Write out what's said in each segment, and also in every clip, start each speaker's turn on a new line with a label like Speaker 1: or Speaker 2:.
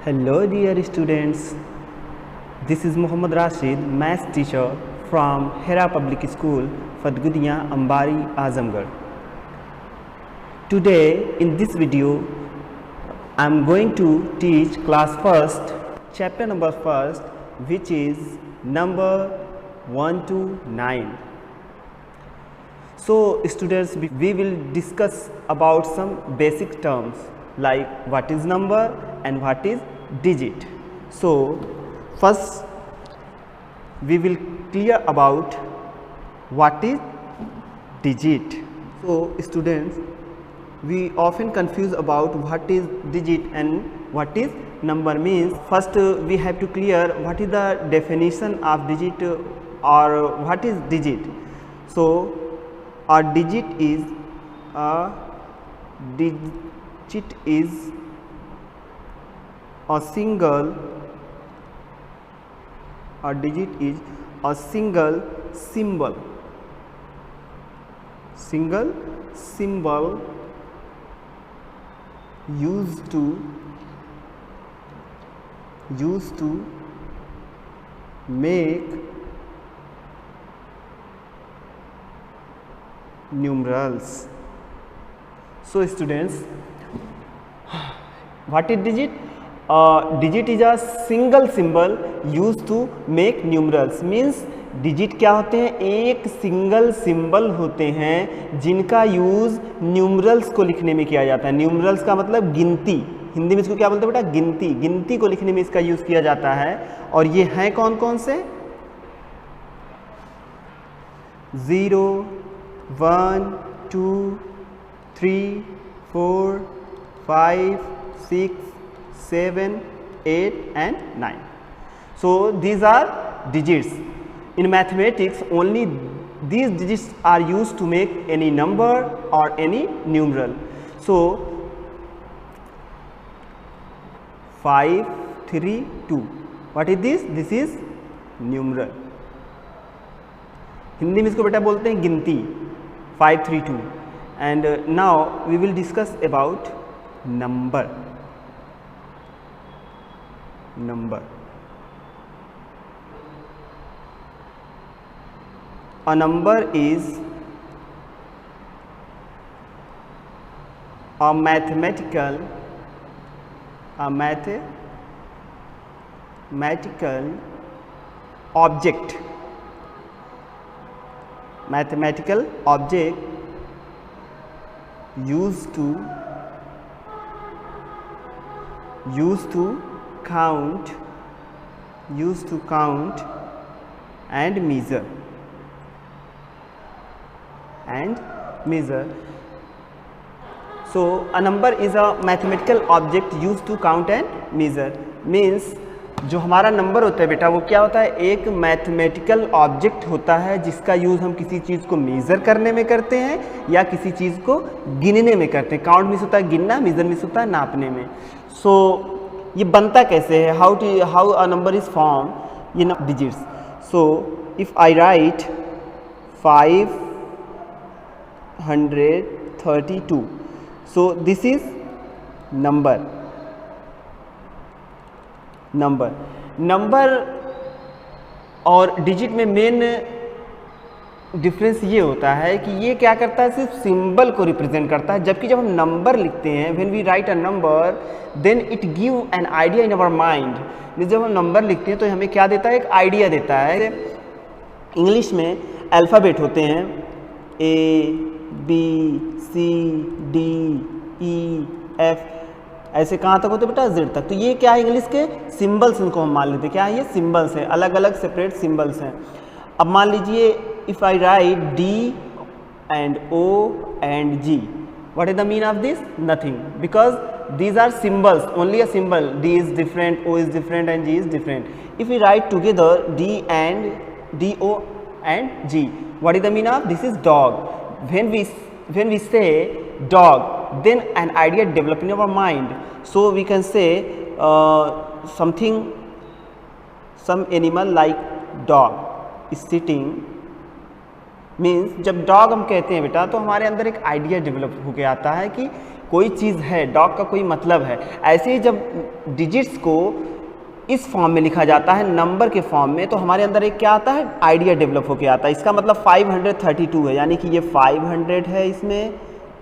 Speaker 1: Hello dear students, this is Muhammad Rashid, maths teacher from Hera Public School, Fatgudiya, Ambari, Azamgarh. Today in this video, I am going to teach class first, chapter number first, which is number 1 to 9. So students, we will discuss about some basic terms like what is number and what is digit. So first we will clear about what is digit. So students, we often confuse about what is digit and what is number. Means first we have to clear what is the definition of digit or what is digit. So a digit is a single symbol used to make numerals. So students, what is digit? Digit is a single symbol used to make numerals. Means digit क्या होते हैं? एक single symbol होते हैं जिनका use numerals को लिखने में किया जाता है. न्यूमरल्स का मतलब गिनती. हिंदी में इसको क्या बोलते हैं बेटा? गिनती. गिनती को लिखने में इसका यूज़ किया जाता है. और ये हैं कौन कौन से? 0, 1, 2, 3, 4, 5, 6, 7, 8 and 9. So these are digits. In mathematics, only these digits are used to make any number or any numeral. So 5, 3, 2. What is this? This is numeral. Hindi में इसको बेटा बोलते हैं गिनती. 5, 3, 2. And now we will discuss about number. A number is a mathematical object. Mathematical object used to count and measure. So a number is a mathematical object used to count and measure. Means जो हमारा number होता है बेटा वो क्या होता है? एक मैथमेटिकल ऑब्जेक्ट होता है जिसका यूज़ हम किसी चीज़ को मेज़र करने में करते हैं या किसी चीज़ को गिनने में करते हैं. काउंट मीन्स होता है गिनना, मेज़र मीन्स होता है नापने में. सो ये बनता कैसे है? How a number is form in digits. So if I right 532, so this is number और डिजिट में मेन डिफरेंस ये होता है कि ये क्या करता है? सिर्फ सिंबल को रिप्रेजेंट करता है. जबकि जब हम नंबर लिखते हैं, when we write a number, then it give an idea in our mind. जब हम नंबर लिखते हैं तो हमें क्या देता है? एक आइडिया देता है. इंग्लिश में अल्फ़ाबेट होते हैं A, B, C, D, E, F, ऐसे कहाँ तक होते बेटा? Z तक. तो ये क्या है? इंग्लिश के सिंबल्स, इनको हम मान लेते हैं. क्या है? ये सिंबल्स हैं, अलग अलग सेपरेट सिंबल्स हैं. अब मान लीजिए if I right D and O and G, what is the mean of this? Nothing, because these are symbols, only a symbol. D is different, O is different and G is different. If we write together D, O and G, what is the mean of? This is dog. When we say dog, then an idea develop in our mind. So we can say some animal like dog is sitting. Means जब dog हम कहते हैं बेटा तो हमारे अंदर एक idea develop होकर आता है कि कोई चीज़ है, डॉग का कोई मतलब है। ऐसे ही जब डिजिट्स को इस फॉर्म में लिखा जाता है नंबर के फॉर्म में, तो हमारे अंदर एक क्या आता है, आइडिया डेवलप होकर आता है। इसका मतलब 532 है, यानी कि ये 500 है, इसमें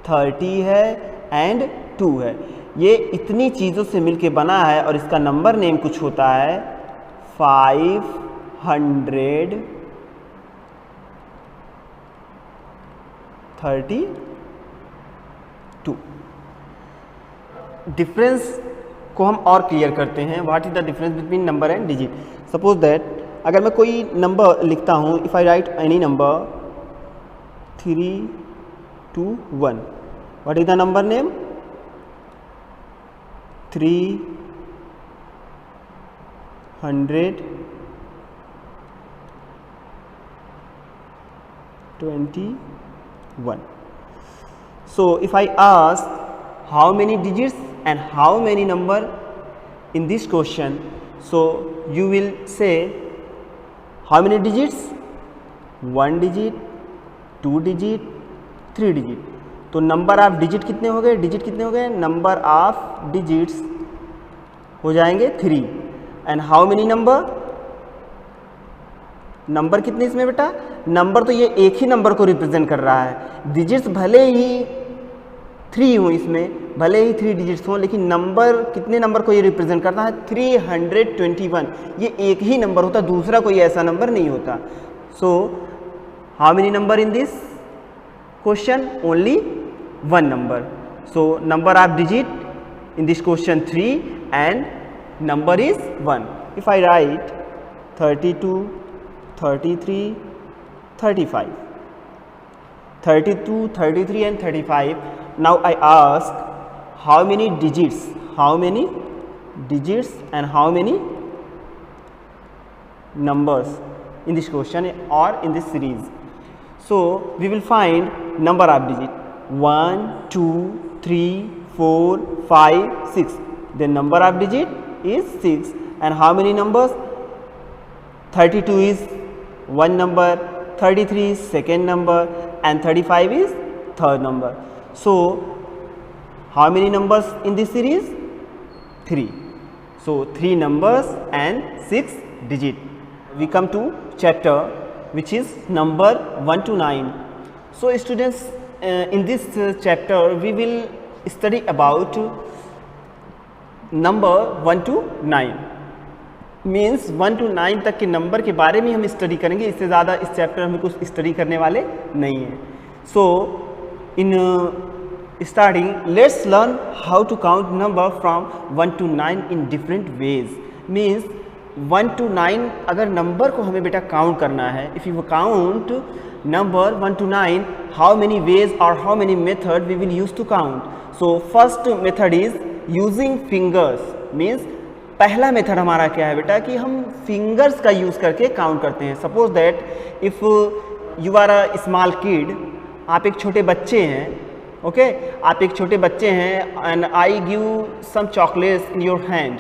Speaker 1: 30 है एंड 2 है। ये इतनी चीज़ों से मिलके बना है और इसका नंबर नेम कुछ होता है 532। डिफरेंस को हम और क्लियर करते हैं। What is the difference between number and digit. Suppose that अगर मैं कोई नंबर लिखता हूँ, if I right any number 321, what is the number name 321. So if I ask how many digits and how many number in this question, so you will say how many digits, 1 digit, 2 digit, 3 digit. तो number of digit कितने हो गए, digit कितने हो गए, number of digits हो जाएंगे 3. And how many number, number कितने इसमें बेटा, नंबर तो ये एक ही नंबर को रिप्रेजेंट कर रहा है। डिजिट्स भले ही 3 हों, इसमें भले ही 3 डिजिट्स हों, लेकिन नंबर कितने नंबर को ये रिप्रेजेंट करता है, 321। ये एक ही नंबर होता, दूसरा कोई ऐसा नंबर नहीं होता। So how many number in this question, only 1 number. So number of digit in this question 3 and number is 1. If I write 32, 33, 35, 32, 33 and 35. Now I ask how many digits, and how many numbers in this question or in this series. So we will find number of digit 1, 2, 3, 4, 5, 6. The number of digit is 6. And how many numbers? 32 is one number, 33 is second number, and 35 is third number. So how many numbers in this series? 3. So 3 numbers and 6 digit. We come to chapter which is number 1 to 9. So students, in this chapter we will study about number 1 to 9. Means 1 to 9 तक के number के बारे में हम study करेंगे, इससे ज़्यादा इस चैप्टर में कुछ स्टडी करने वाले नहीं हैं. So in starting let's learn how to count number from 1 to 9 in different ways. Means 1 to 9 अगर नंबर को हमें बेटा काउंट करना है, if you count number 1 to 9, how many ways or how many method we will use to count. So first method is using fingers. means पहला method हमारा क्या है बेटा कि हम फिंगर्स का यूज़ करके काउंट करते हैं. Suppose that if you are a small kid, आप एक छोटे बच्चे हैं, ओके आप एक छोटे बच्चे हैं, and I give some chocolates in your hand.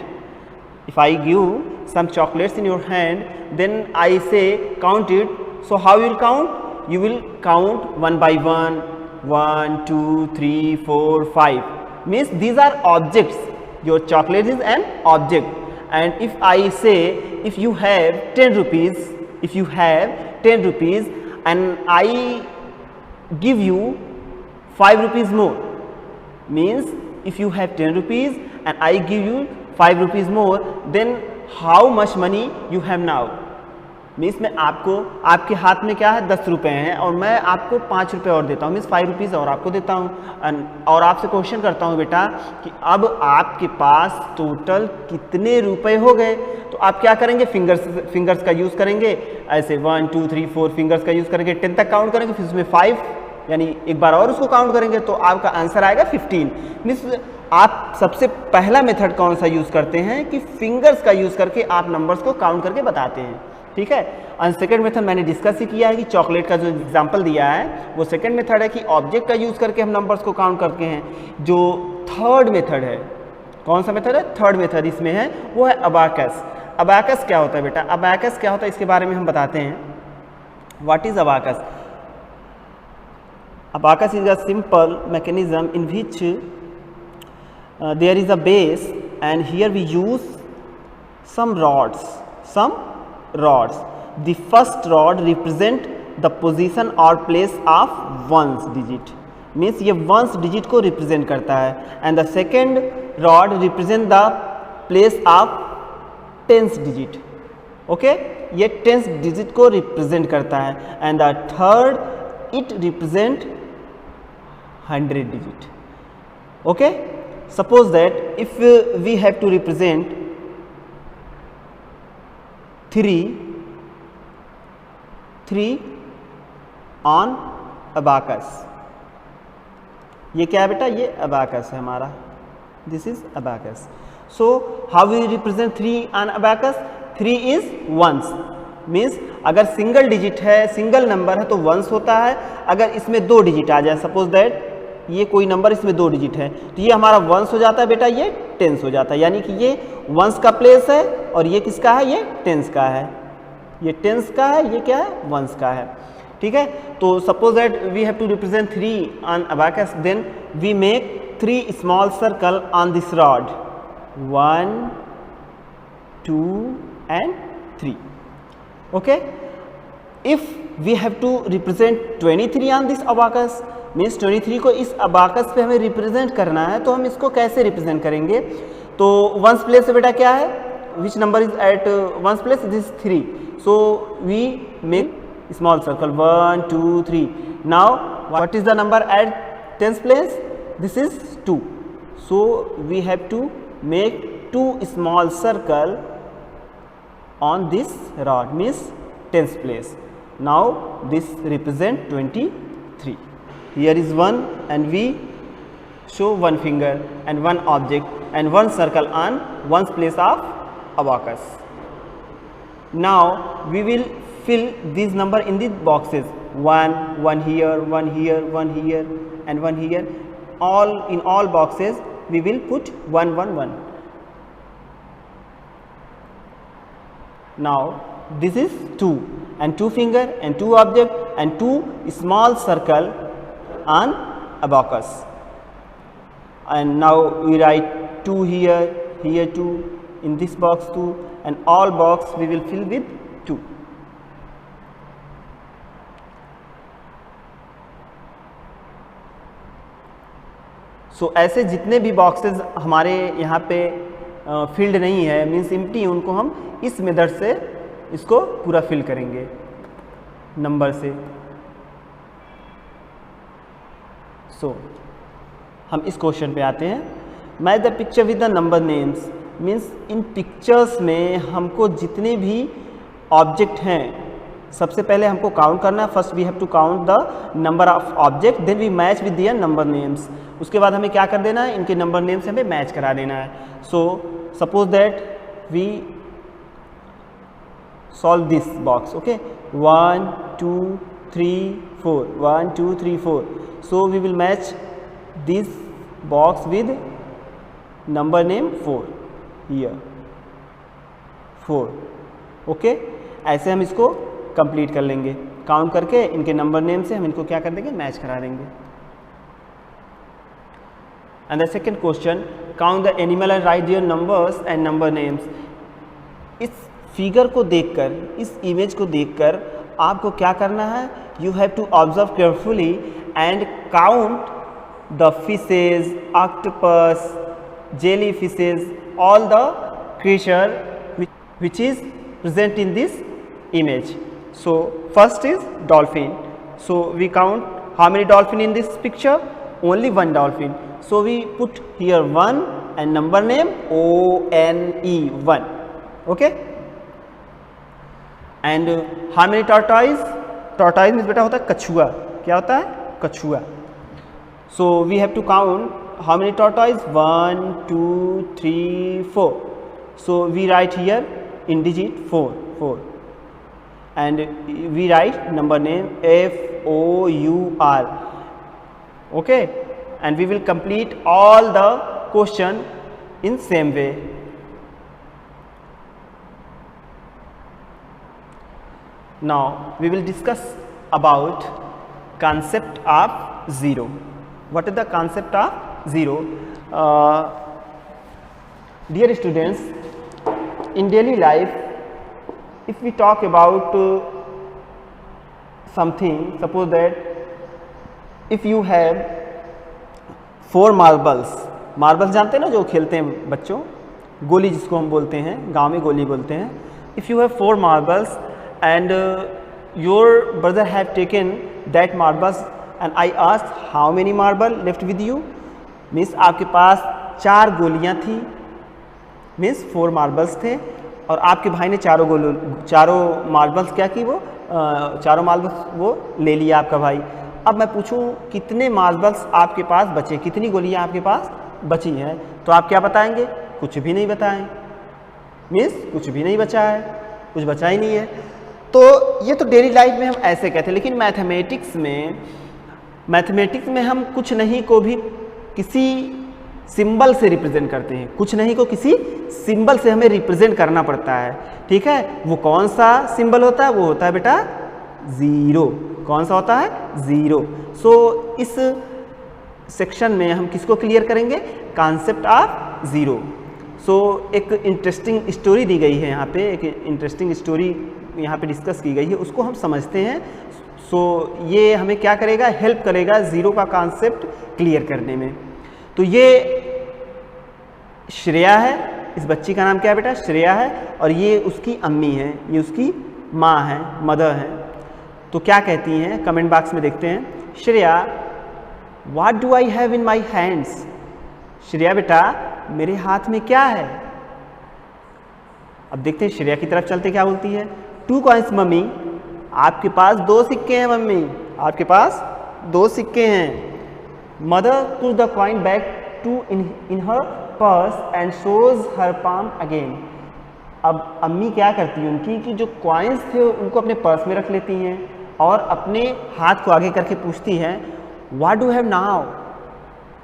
Speaker 1: If I give some chocolates in your hand, then I say count it. So how you will count? You will count 1 by 1, 1, 2, 3, 4, 5. Means these are objects. Your chocolate is an object. And if I say, if you have 10 rupees, and I give you 5 rupees more, means if you have 10 rupees and I give you 5 rupees more, then how much money you have now? Means मैं आपको, आपके हाथ में क्या है 10 रुपये हैं और मैं आपको 5 रुपये और देता हूँ, मीन्स 5 रुपीज़ और आपको देता हूँ. और आपसे क्वेश्चन करता हूँ बेटा कि अब आपके पास टोटल कितने रुपए हो गए. तो आप क्या करेंगे? फिंगर्स का यूज़ करेंगे. ऐसे 1, 2, 3, 4 फिंगर्स का यूज़ करेंगे, 10 तक काउंट करेंगे, फिर उसमें 5 यानी एक बार और उसको काउंट करेंगे, तो आपका आंसर आएगा 15. मीन्स आप सबसे पहला मेथड कौन सा यूज़ करते हैं कि फिंगर्स का यूज़ करके आप नंबर्स को काउंट करके बताते हैं. ठीक है. एंड सेकेंड मेथड मैंने डिस्कस ही किया है कि चॉकलेट का जो एग्जांपल दिया है वो सेकेंड मेथड है कि ऑब्जेक्ट का यूज़ करके हम नंबर्स को काउंट करते हैं. जो थर्ड मेथड है, कौन सा मेथड है? थर्ड मेथड इसमें है, वो है अबाकस. अबाकस क्या होता है बेटा? अबाकस क्या होता है इसके बारे में हम बताते हैं. What is abacus? Abacus is a simple mechanism in which there is a base and here we use some rods. The first rod represent the position or place of ones digit, means ये ones digit को represent करता है, and the second rod represent the place of tens digit. Okay, ये tens digit को represent करता है, and the third it represent 100 digit. Okay, suppose that if we have to represent 3 on abacus. ये क्या है बेटा? ये अबाकस है हमारा, this is abacus. So how we represent 3 on abacus? 3 is ones, means अगर सिंगल डिजिट है, single number है तो वंस होता है. अगर इसमें 2 डिजिट आ जाए, सपोज दैट ये कोई नंबर इसमें 2 डिजिट है, तो ये हमारा वंस हो जाता है बेटा, ये टेंस हो जाता है. यानी कि ये वंस का प्लेस है और ये किसका है? ये टेंस का है. ये टेंस का है, ये क्या है? वंस का है. ठीक है, तो suppose that we have to represent 3 on abacus, then we make 3 small circle on this rod, 1 2 and 3. Okay, if we have to represent 23 on this abacus, means 23 को इस abacus पे हमें रिप्रेजेंट करना है, तो हम इसको कैसे रिप्रेजेंट करेंगे? तो वंस प्लेस बेटा क्या है? Which number is at ones place? This 3. So we make small circle 1 2 3. Now what is the number at tens place? This is 2. So we have to make 2 small circle on this rod, means tens place. Now this represent 23. Here is 1 and we show 1 finger and 1 object and 1 circle on one's place of abacus. Now we will fill these number in the boxes, 1 here, 1 here, 1 here and 1 here. All in all boxes we will put 1 1 1. Now this is 2 and 2 finger and 2 object and 2 small circle on abacus, and now we write 2 here, here 2, in this box 2, and all box we will fill with 2. So ऐसे जितने भी boxes हमारे यहाँ पे field नहीं है, means empty, उनको हम इस मेथड से इसको पूरा फिल करेंगे नंबर से. सो हम इस क्वेश्चन पे आते हैं. Match the picture with the number names, means in pictures में हमको जितने भी ऑब्जेक्ट हैं, सबसे पहले हमको काउंट करना है. First we have to count the number of object, then we match with their number names. उसके बाद हमें क्या कर देना है? इनके नंबर नेम से हमें मैच करा देना है. So suppose that we solve this box. Okay, 1 2 3 4, 1 2 3 4. So we will match this box with number name 4 here, 4. Okay, ऐसे हम इसको कंप्लीट कर लेंगे. काउंट करके इनके नंबर नेम से हम इनको क्या कर देंगे? मैच करा देंगे. And the second question, count the animal and write their numbers and number names. इस फिगर को देखकर, इस इमेज को देखकर आपको क्या करना है? You have to observe carefully and count the fishes, octopus, jelly fishes, all the creature which is present in this image. So first is dolphin. So we count how many dolphin in this picture? Only 1 dolphin. So we put here 1 and number name ONE, 1. Okay. And how many tortoise? Tortoise means बेटा होता है कछुआ. क्या होता है? कछुआ. So we have to count how many tortoise? 1 2 3 4. So we write here in digit 4, and we write number name FOUR. Okay, and we will complete all the question in same way. Now we will discuss about concept of zero. What is the concept of zero? Dear students, in daily life, if we talk about something, suppose that if you have 4 marbles, marbles जानते हैं ना जो खेलते हैं बच्चों, गोली जिसको हम बोलते हैं, गांव में गोली बोलते हैं. If you have 4 marbles and your brother have taken that marbles and I asked how many marble left with you, means आपके पास 4 गोलियां थी, मीन्स 4 मार्बल्स थे और आपके भाई ने चारों मार्बल्स क्या की, वो चारों मार्बल्स वो ले लिया आपका भाई. अब मैं पूछूं कितने मार्बल्स आपके पास बचे, कितनी गोलियां आपके पास बची हैं, तो आप क्या बताएंगे? कुछ भी नहीं बताएं, मीन्स कुछ भी नहीं बचा है, कुछ बचा ही नहीं है. तो ये तो डेली लाइफ में हम ऐसे कहते हैं, लेकिन मैथमेटिक्स में हम कुछ नहीं को भी किसी सिंबल से रिप्रेजेंट करते हैं. कुछ नहीं को किसी सिंबल से हमें रिप्रेजेंट करना पड़ता है. ठीक है, वो कौन सा सिंबल होता है? वो होता है बेटा ज़ीरो. कौन सा होता है? ज़ीरो. सो इस सेक्शन में हम किसको क्लियर करेंगे? Concept of zero. सो एक इंटरेस्टिंग स्टोरी दी गई है यहाँ पे, एक इंटरेस्टिंग स्टोरी यहाँ पे डिस्कस की गई है, उसको हम समझते हैं. सो ये हमें क्या करेगा? हेल्प करेगा ज़ीरो का कॉन्सेप्ट क्लियर करने में. तो ये श्रेया है, इस बच्ची का नाम क्या है बेटा? श्रेया है. और ये उसकी अम्मी है, ये उसकी माँ है, मदर है. तो क्या कहती हैं कमेंट बॉक्स में देखते हैं. Shreya, what do I have in my hands? Shreya बेटा मेरे हाथ में क्या है? अब देखते हैं श्रेया की तरफ चलते क्या बोलती है. 2 कॉइन्स मम्मी, आपके पास 2 सिक्के हैं मम्मी, आपके पास 2 सिक्के हैं. Mother puts the coin back in her purse and shows her palm again. अब अम्मी क्या करती है उनकी कि जो कॉइन्स थे उनको अपने पर्स में रख लेती हैं और अपने हाथ को आगे करके पूछती हैं, What do I have now?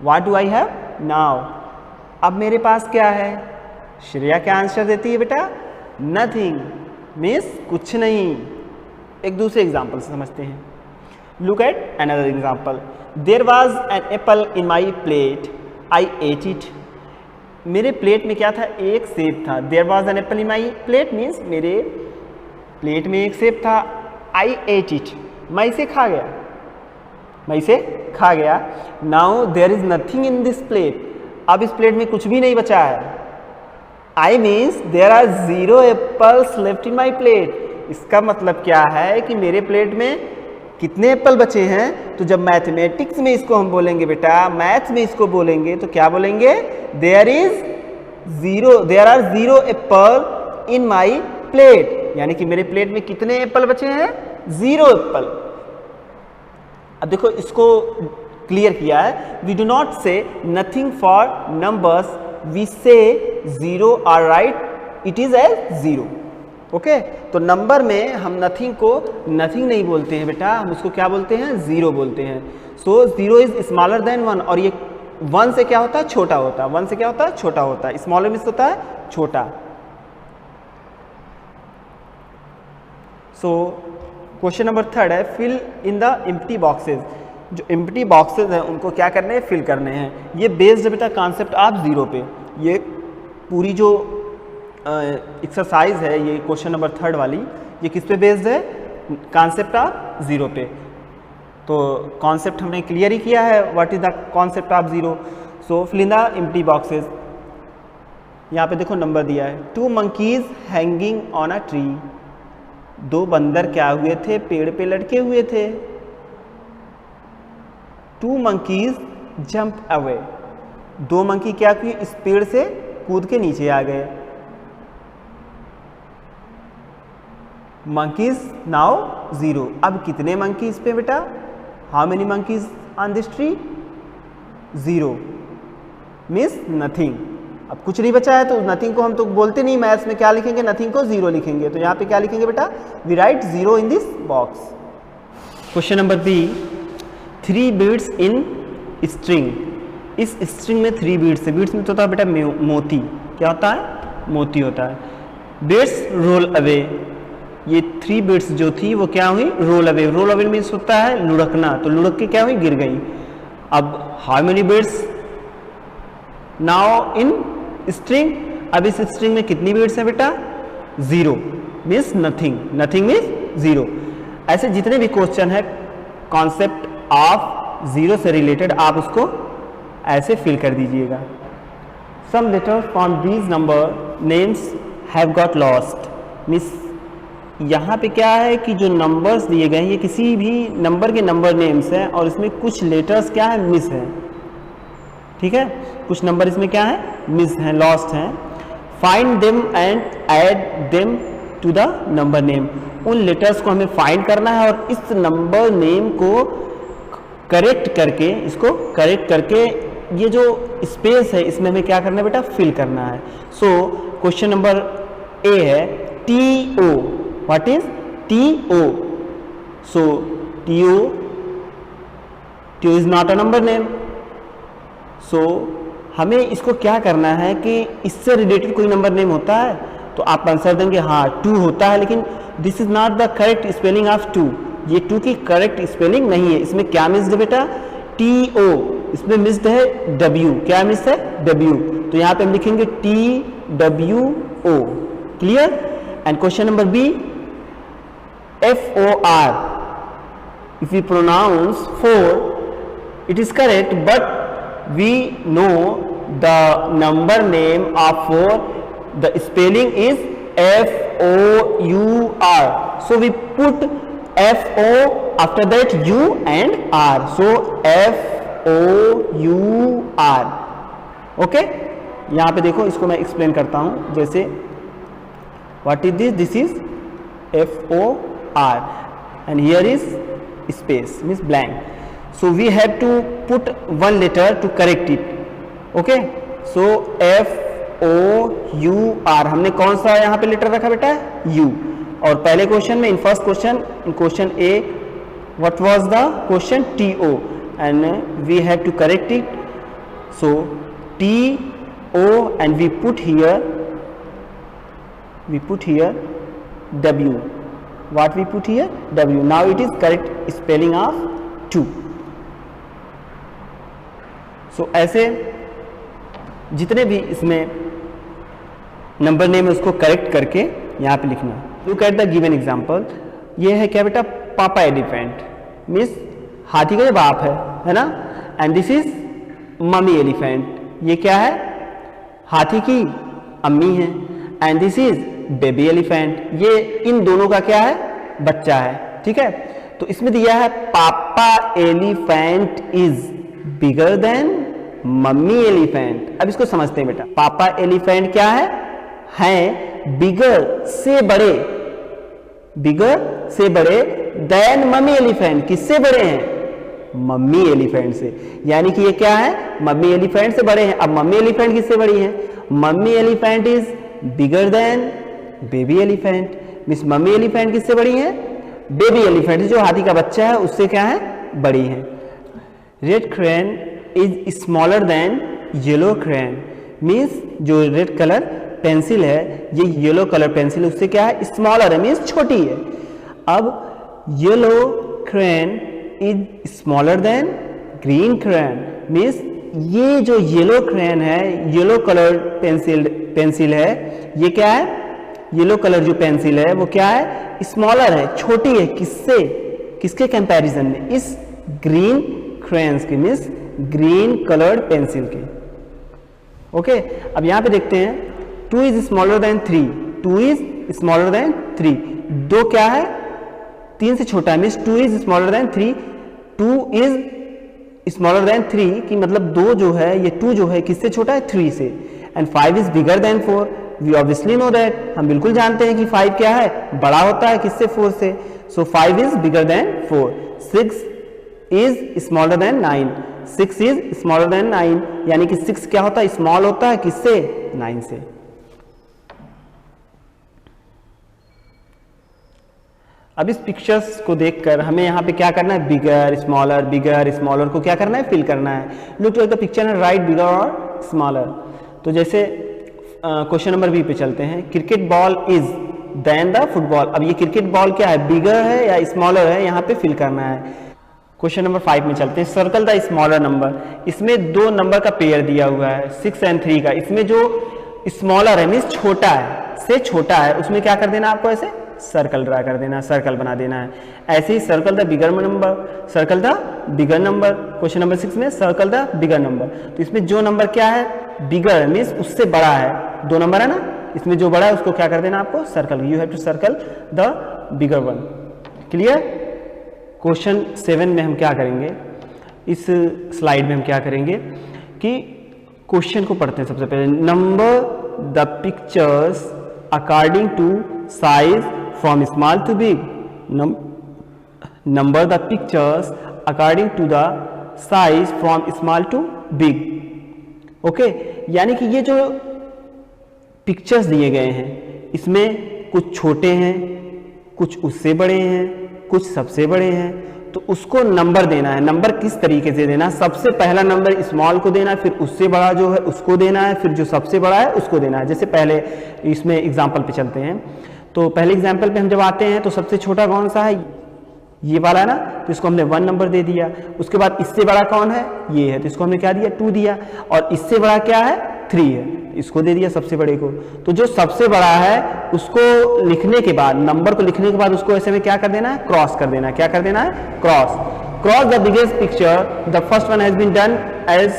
Speaker 1: What do I have now? अब मेरे पास क्या है? श्रेया क्या आंसर देती है बेटा? Nothing. मीन्स कुछ नहीं. एक दूसरे एग्जाम्पल से समझते हैं. Look at another example. There was an apple in my plate. I ate it. मेरे प्लेट में क्या था? एक सेब था. There was an apple in my plate means मेरे प्लेट में एक सेब था. I ate it. मैं इसे खा गया. मैं इसे खा गया. Now there is nothing in this plate. अब इस प्लेट में कुछ भी नहीं बचा है. I means there are 0 apples left in my plate. इसका मतलब क्या है कि मेरे प्लेट में कितने एप्पल बचे हैं. तो जब मैथमेटिक्स में इसको हम बोलेंगे बेटा, मैथ में इसको बोलेंगे तो क्या बोलेंगे? There are 0 apple in my plate. यानी कि मेरे प्लेट में कितने एप्पल बचे हैं? 0 एप्पल. अब देखो इसको क्लियर किया है. We do not say nothing for numbers, we say 0 are right, it is as 0. Okay, तो नंबर में हम नथिंग को नथिंग नहीं बोलते हैं बेटा, हम उसको क्या बोलते हैं? 0 बोलते हैं. सो 0 इज स्मॉलर देन 1. और ये 1 से क्या होता है? छोटा होता है. 1 से क्या होता है? छोटा होता है. स्मॉलर मीन्स होता है छोटा. सो क्वेश्चन नंबर 3 है, fill in the empty boxes. जो एम्प्टी बॉक्सेज हैं उनको क्या करने हैं? फिल करने हैं. ये बेस्ड है बेटा कॉन्सेप्ट ऑफ 0 पे. ये पूरी जो एक्सरसाइज है, ये क्वेश्चन नंबर 3 वाली, ये किस पे बेस्ड है? कॉन्सेप्ट ऑफ 0 पे. तो कॉन्सेप्ट हमने क्लियर ही किया है. What is the concept of 0? So fill in the empty boxes. यहाँ पे देखो नंबर दिया है. 2 monkeys hanging on a tree. 2 बंदर क्या हुए थे? पेड़ पे लटके हुए थे. 2 monkeys जंप अवे. 2 मंकी क्या किए? इस पेड़ से कूद के नीचे आ गए. monkeys now 0. अब कितने monkeys पे बेटा? how many monkeys on this tree? 0 means nothing. अब कुछ नहीं बचा है तो नथिंग को हम तो बोलते नहीं, मैथ्स में क्या लिखेंगे? नथिंग को 0 लिखेंगे. तो यहाँ पे क्या लिखेंगे बेटा? We write 0 in this box. Question number B, 3 beads in string. इस स्ट्रिंग में 3 बीड्स है. बीड्स में तो होता है बेटा मोती. क्या होता है? मोती होता है. Beads roll away. ये 3 बीड्स जो थी वो क्या हुई? Roll away. Roll away means होता है लुढ़कना. तो लुढ़क के क्या हुई? गिर गई. अब how many beads now in string? अब इस स्ट्रिंग में कितनी बिट्स है बेटा? 0 मीन्स नथिंग, नथिंग मीन्स 0। ऐसे जितने भी क्वेश्चन है कॉन्सेप्ट ऑफ 0 से रिलेटेड आप उसको ऐसे फिल कर दीजिएगा। Some letter from these number names have got lost, means यहाँ पे क्या है कि जो नंबर्स दिए गए हैं ये किसी भी नंबर के नंबर नेम्स हैं और इसमें कुछ लेटर्स क्या है? मिस है। ठीक है, कुछ नंबर इसमें क्या है? मिस हैं, लॉस्ट हैं। Find them and add them to the number name, उन लेटर्स को हमें फाइंड करना है और इस नंबर नेम को करेक्ट करके, इसको करेक्ट करके ये जो स्पेस है इसमें हमें क्या करना है बेटा? फिल करना है। सो क्वेश्चन नंबर ए है TO, what is TO? So TO is not a number name. So हमें इसको क्या करना है कि इससे रिलेटेड कोई नंबर नेम होता है तो आप आंसर देंगे हाँ 2 होता है, लेकिन this is not the correct spelling of 2, ये 2 की करेक्ट स्पेलिंग नहीं है। इसमें क्या मिस्ड है बेटा? TO, इसमें मिस्ड है W, क्या मिस है? W, तो यहाँ पे हम लिखेंगे TWO। Clear? And question number B FOR, if we pronounce 4 it is correct, but we know the number name of 4, the spelling is FOUR, so we put FO after that U and R, so FOUR। Okay, यहाँ पे देखो, इसको मैं explain करता हूँ। जैसे what is this? This is FOR and here is space, means blank, so we have to put one letter to correct it। okay, so FOUR, हमने कौन सा यहाँ पे लेटर रखा बेटा? U। और पहले क्वेश्चन में, in first question, in question A what was the question? TO, and we have to correct it, so TO and we put here W, what we put here? W, now it is correct spelling of 2। so ऐसे जितने भी इसमें number name है उसको correct करके यहाँ पे लिखना। Look at the given example, ये है क्या बेटा? पापा एलिफेंट, मीन्स हाथी का ये बाप है ना। And this is mummy elephant, ये क्या है? हाथी की अम्मी है। And this is baby elephant, ये इन दोनों का क्या है? बच्चा है। ठीक है, तो इसमें दिया है पापा elephant is bigger then mummy elephant. अब इसको समझते हैं बेटा। पापा एलिफेंट क्या है? बिगर से बड़े, बिगर से बड़े देन मम्मी एलिफेंट, किससे बड़े हैं? मम्मी एलिफेंट से। यानी कि ये क्या है? मम्मी एलिफेंट से बड़े हैं। अब मम्मी एलिफेंट किससे बड़ी है? Mummy elephant is bigger then baby elephant, means mummy elephant किससे बड़ी है? बेबी एलिफेंट, जो हाथी का बच्चा है उससे क्या है? बड़ी है। Red crane is smaller than yellow crane, means जो रेड कलर पेंसिल है, ये येलो कलर पेंसिल उससे क्या है? स्मॉलर है, मीन्स छोटी है। अब yellow crane is smaller than green crane, means ये जो येलो क्रेन है, येलो कलर पेंसिल है, ये क्या है? येलो कलर जो पेंसिल है वो क्या है? स्मॉलर है, छोटी है। किससे? किसके कंपैरिजन में? इस ग्रीन क्रेन्स के, मीन्स ग्रीन कलर्ड पेंसिल के। ओके, अब यहां पे देखते हैं 2 is smaller than 3, 2 is smaller than 3, 2 क्या है? 3 से छोटा है, means 2 is smaller than 3, 2 is smaller than 3 की मतलब 2 जो है, ये 2 जो है किससे छोटा है? 3 से। And 5 is bigger than 4, we obviously know that, हम बिल्कुल जानते हैं कि 5 क्या है? बड़ा होता है किससे? 4 से। सो 5 is bigger than 4। 6 is smaller than 9, 6 is smaller than 9, यानी कि 6 क्या होता है? स्मॉल होता है किससे? 9 से। अब इस पिक्चर्स को देखकर हमें यहाँ पे क्या करना है? बिगर स्मॉलर को क्या करना है? फिल करना है। Look at the picture and write bigger और स्मॉलर। तो जैसे क्वेश्चन नंबर बी पे चलते हैं। Cricket ball is than the football. अब ये क्रिकेट बॉल क्या है? बिगर है या स्मॉलर है? यहाँ पे फिल करना है। क्वेश्चन नंबर 5 में चलते हैं। Circle the smaller number. इसमें 2 नंबर का पेयर दिया हुआ है 6 and 3 का। इसमें जो स्मॉलर है मीन्स छोटा है, से छोटा है, उसमें क्या कर देना आपको, ऐसे सर्कल ड्रा कर देना, सर्कल बना देना है। ऐसे ही circle the bigger number, circle the bigger number, question number 6 में सर्कल द बिगर नंबर। तो इसमें जो नंबर क्या है, बिगर मीन्स उससे बड़ा है, 2 नंबर है ना, इसमें जो बड़ा है उसको क्या कर देना आपको, circle, you have to circle the bigger one. Clear. Question 7 में हम क्या करेंगे, इस स्लाइड में हम क्या करेंगे कि क्वेश्चन को पढ़ते हैं। सबसे पहले number the pictures according to size from small to big, number the pictures according to the size from small to big. Okay, यानी कि ये जो पिक्चर्स दिए गए हैं इसमें कुछ छोटे हैं, कुछ उससे बड़े हैं, कुछ सबसे बड़े हैं, तो उसको नंबर देना है। नंबर किस तरीके से देना है, सबसे पहला नंबर स्मॉल को देना है, फिर उससे बड़ा जो है उसको देना है, फिर जो सबसे बड़ा है उसको देना है। जैसे पहले इसमें एग्जाम्पल पे चलते हैं, तो पहले एग्जाम्पल पे हम जब आते हैं तो सबसे छोटा कौन सा है, ये वाला है ना, तो इसको हमने 1 नंबर दे दिया। उसके बाद इससे बड़ा कौन है, ये है, तो इसको हमने क्या दिया, 2 दिया। और इससे बड़ा क्या है, 3 है, इसको दे दिया सबसे बड़े को। तो जो सबसे बड़ा है उसको लिखने के बाद, नंबर को लिखने के बाद उसको ऐसे में क्या कर देना है, क्रॉस कर देना है। क्या कर देना है, cross the biggest picture, the first one has been done as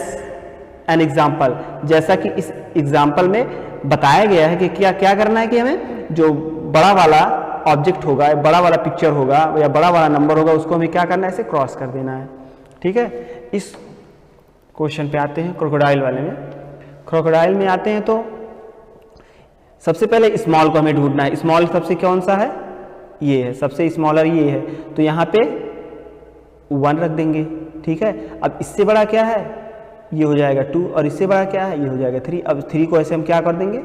Speaker 1: an example. जैसा कि इस एग्जाम्पल में बताया गया है कि क्या क्या करना है कि हमें जो बड़ा वाला ऑब्जेक्ट होगा, बड़ा वाला पिक्चर होगा या बड़ा वाला नंबर होगा, उसको हमें क्या करना है, ऐसे क्रॉस कर देना है। ठीक है। इस क्वेश्चन पे आते हैं, क्रोकोडाइल वाले में। क्रोकोडाइल में आते हैं तो सबसे पहले स्मॉल को हमें ढूंढना है। स्मॉल सबसे कौन सा है, ये है, सबसे स्मॉलर ये है, तो यहाँ पे 1 रख देंगे। ठीक है। अब इससे बड़ा क्या है, ये हो जाएगा 2, और इससे बड़ा क्या है, ये हो जाएगा 3। अब 3 को ऐसे हम क्या कर देंगे,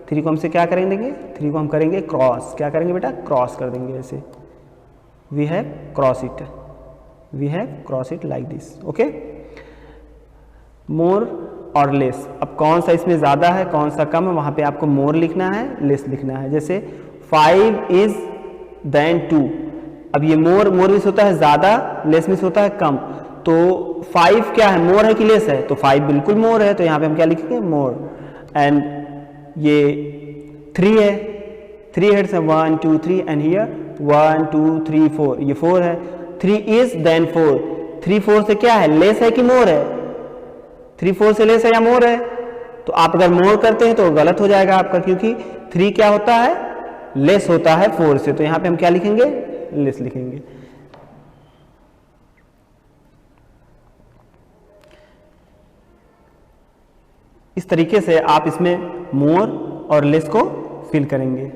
Speaker 1: 3 को हमसे क्या करेंगे, 3 को हम करेंगे क्रॉस। क्या करेंगे बेटा, क्रॉस कर देंगे ऐसे। We have cross it, we have cross it like this. Okay. More और लेस, अब कौन सा इसमें ज़्यादा है कौन सा कम है, वहाँ पे आपको मोर लिखना है, लेस लिखना है। जैसे 5 इज देन 2, अब ये मोर मीन्स होता है ज़्यादा, लेस मीन्स होता है कम। तो 5 क्या है, मोर है कि लेस है, तो 5 बिल्कुल मोर है, तो यहाँ पे हम क्या लिखेंगे, मोर। एंड ये 3 है, 3 हेड्स है, 1 2 3, एंड हियर 1 2 3 4, ये 4 है। 3 इज देन 4, 3 4 से क्या है, लेस है कि मोर है, 3 4 से लेस है या मोर है। तो आप अगर मोर करते हैं तो गलत हो जाएगा आपका, क्योंकि 3 क्या होता है, लेस होता है 4 से, तो यहाँ पे हम क्या लिखेंगे, लेस लिखेंगे। इस तरीके से आप इसमें मोर और लेस को फिल करेंगे।